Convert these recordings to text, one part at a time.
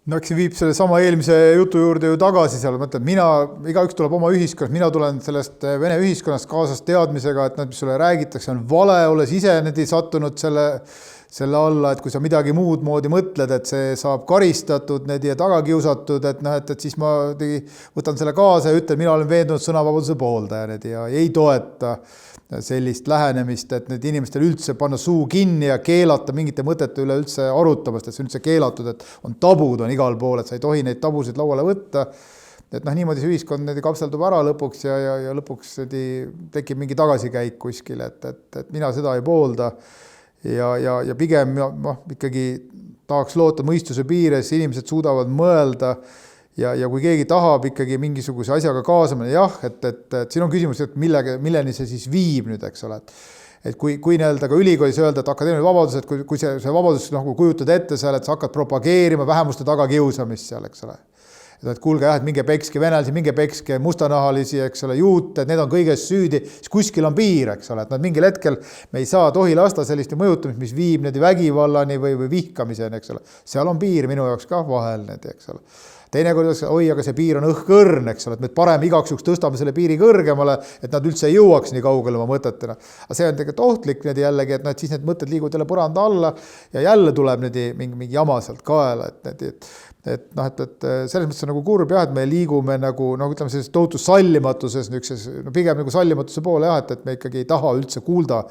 No eks see viib selle sama eelmise jutu juurde ju tagasi seal, mõtled, igaüks tuleb oma ühiskonnas, mina tulen sellest Vene ühiskonnast kaasas teadmisega, et mis sulle räägitakse, on vale, olles ise sattunud selle alla, et kui sa midagi muud moodi mõtled, et see saab karistatud ja tagakiusatud, et siis ma võtan selle kaasa ja ütlen, mina olen veendunud sõnavabaduse pooldaja ja ei toeta sellist lähenemist, et need inimestel üldse panna suu kinni ja keelata mingite mõtete üle üldse arutamast, et see on üldse keelatud, et on tabud on igal pool, et sa ei tohi neid tabusid lauale võtta. Et niimoodi see ühiskond kapseldub ära lõpuks ja lõpuks tekib mingi tagasikäik kuskil, et mina seda ei poolda ja pigem ikkagi tahaks loota mõistuse piires, inimesed suudavad mõelda ja kui keegi tahab ikkagi mingisuguse asjaga kaasa minna, jah, et siin on küsimus, et milleni see siis viib nüüd, eks ole. Et kui ka ülikoolis öelda, et akadeemiline vabadus, et kui see vabadus kujutad ette seal, et sa hakkad propageerima vähemuste tagakiusamist seal, eks ole. Et kuulge jah, et minge pekske venelasi, minge pekske mustanahalisi, eks ole, juute, et need on kõiges süüdi, siis kuskil on piir, eks ole, et mingil hetkel me ei tohi lasta sellist mõjutamist, mis viib vägivallani või vihkamiseni, eks ole. Seal on piir minu jaoks ka vahel, eks ole. Teinekord aga see piir on õhkõrn, eks ole, et me parem igaks juhuks tõstame selle piiri kõrgemale, et nad üldse ei jõuaks nii kaugele oma mõtetena. Aga see on tegelikult ohtlik jällegi, et siis need mõtted liiguvad jälle põranda alla ja jälle tuleb mingi jama sealt kaela. Et selles mõttes on kurb jah, et me liigume ütleme selles tohutu sallimatuses, pigem sallimatuse poole jah, et me ikkagi ei taha üldse kuulda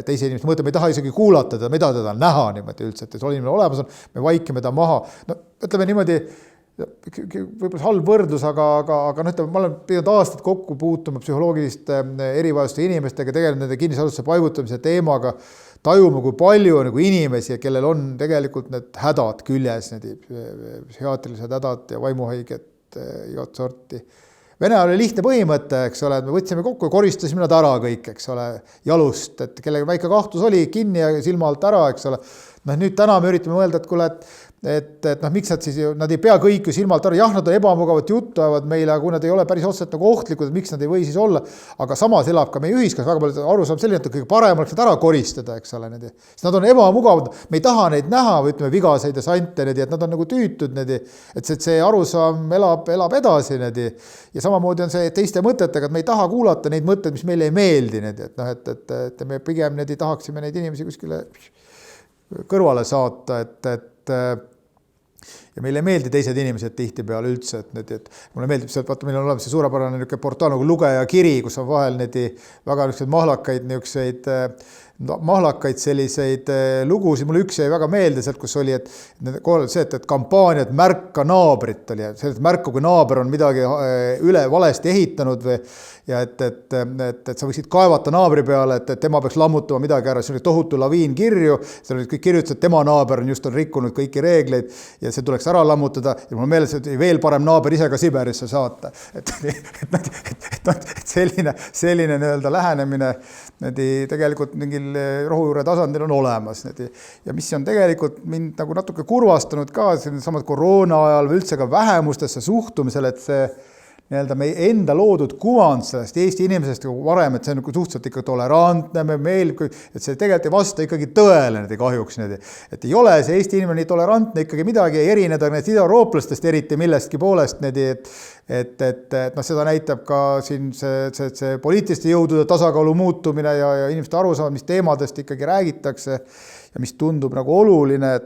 teise inimeste mõtte, me ei taha isegi kuulata teda, me ei taha teda näha niimoodi üldse, et inimene olemas on, me vaikime ta maha. No ütleme niimoodi, võib-olla halb võrdlus, aga ma olen pidanud aastaid kokku puutuma psühholoogiliste erivajaduste inimestega, tegelikult nende kinnisasutusse paigutamise teemaga, tajuma, kui palju on inimesi, kellel on tegelikult need hädad küljes, psühhiaatrilised hädad ja vaimuhaiget igat sorti. Vene oli lihtne põhimõte, eks ole, et me võtsime kokku ja koristasime nad ära kõik, eks ole, jalust, et kellega väike kahtlus oli kinni ja silma alt ära, eks ole. Nüüd täna me üritame mõelda, et kuule, miks nad ei pea kõik ju silmalt ära, jah, nad on ebamugavat juttu ajavad meile, aga kui nad ei ole päris otseselt ohtlikud, miks nad ei või siis olla, aga samas elab ka meie ühiskonnas väga palju aru saab selline, et kõige parem oleks nad ära koristada, eks ole, sest nad on ebamugavad, me ei taha neid näha, või ütleme vigaseid ja sante, et nad on tüütud, et see arusaam elab edasi, ja samamoodi on see teiste mõtetega, et me ei taha kuulata neid mõtteid, mis meile ei meeldi, et me pigem tahaksime neid inimesi kuskile kõrvale saata, ja meile ei meeldi teised inimesed tihtipeale üldse, et mulle meeldib see, et vaata, meil on olemas see suurepärane portaal nagu Lugeja kiri, kus on vahel väga mahlakaid selliseid lugusid, mulle üks jäi väga meelde sealt, kus oli, et kampaaniad märka naabrit oli, et märka, kui naaber on midagi üle valesti ehitanud ja et sa võiksid kaevata naabri peale, et tema peaks lammutama midagi ära, see oli tohutu laviin kirju, seal olid kõik kirjutused, et tema naaber on rikkunud kõiki reegleid ja see tuleks ära lammutada ja mul meeles, et veel parem naaber ise ka Siberisse saata. Et selline lähenemine tegelikult mingil rohujuure tasandil on olemas. Ja mis on tegelikult mind natuke kurvastanud ka samad koroona ajal või üldse ka vähemustesse suhtumisel, et see meie enda loodud kuvand sellest Eesti inimesest varem, et see on suhteliselt ikka tolerantne, et see tegelikult ei vasta ikkagi tõele kahjuks. Et ei ole see Eesti inimene nii tolerantne ikkagi midagi ei erineda idaeurooplastest eriti millestki poolest, et seda näitab ka siin see poliitiliste jõudude tasakaalu muutumine ja inimeste arusaam, mis teemadest ikkagi räägitakse ja mis tundub oluline, et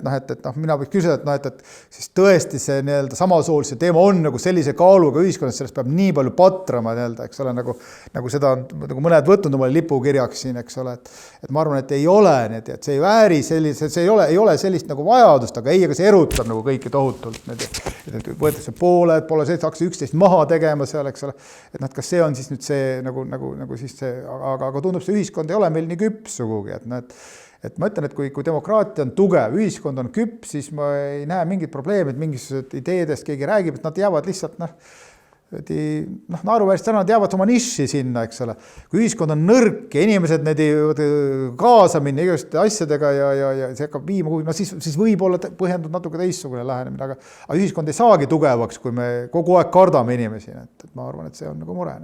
mina võiks küsida, et siis tõesti see samasoolise teema on sellise kaaluga ühiskonnas, sellest peab nii palju patrama, eks ole, nagu seda on mõned võtnud omale lipukirjaks siin, eks ole, et ma arvan, et ei ole, et see ei vääri sellise, see ei ole sellist vajadust, aga see erutab kõiki tohutult, et võetakse pooled, pole see, et hakkas üksteist maha tegema seal, eks ole, et kas see on siis nüüd see, nagu siis see, aga tundub see ühiskond ei ole meil nii küps sugugi, et ma ütlen, et kui demokraatia on tugev, ühiskond on küps, siis ma ei näe mingit probleemi, et mingisugused ideedest keegi räägib, et nad jäävad lihtsalt naeruväärselt täna nad jäävad oma niši sinna, eks ole. Kui ühiskond on nõrk ja inimesed kaasa minna igasuguste asjadega ja see hakkab viima kuhugi, siis võib olla põhjendatud natuke teistsugune lähenemine, aga ühiskond ei saagi tugevaks, kui me kogu aeg kardame inimesi. Et ma arvan, et see on mure.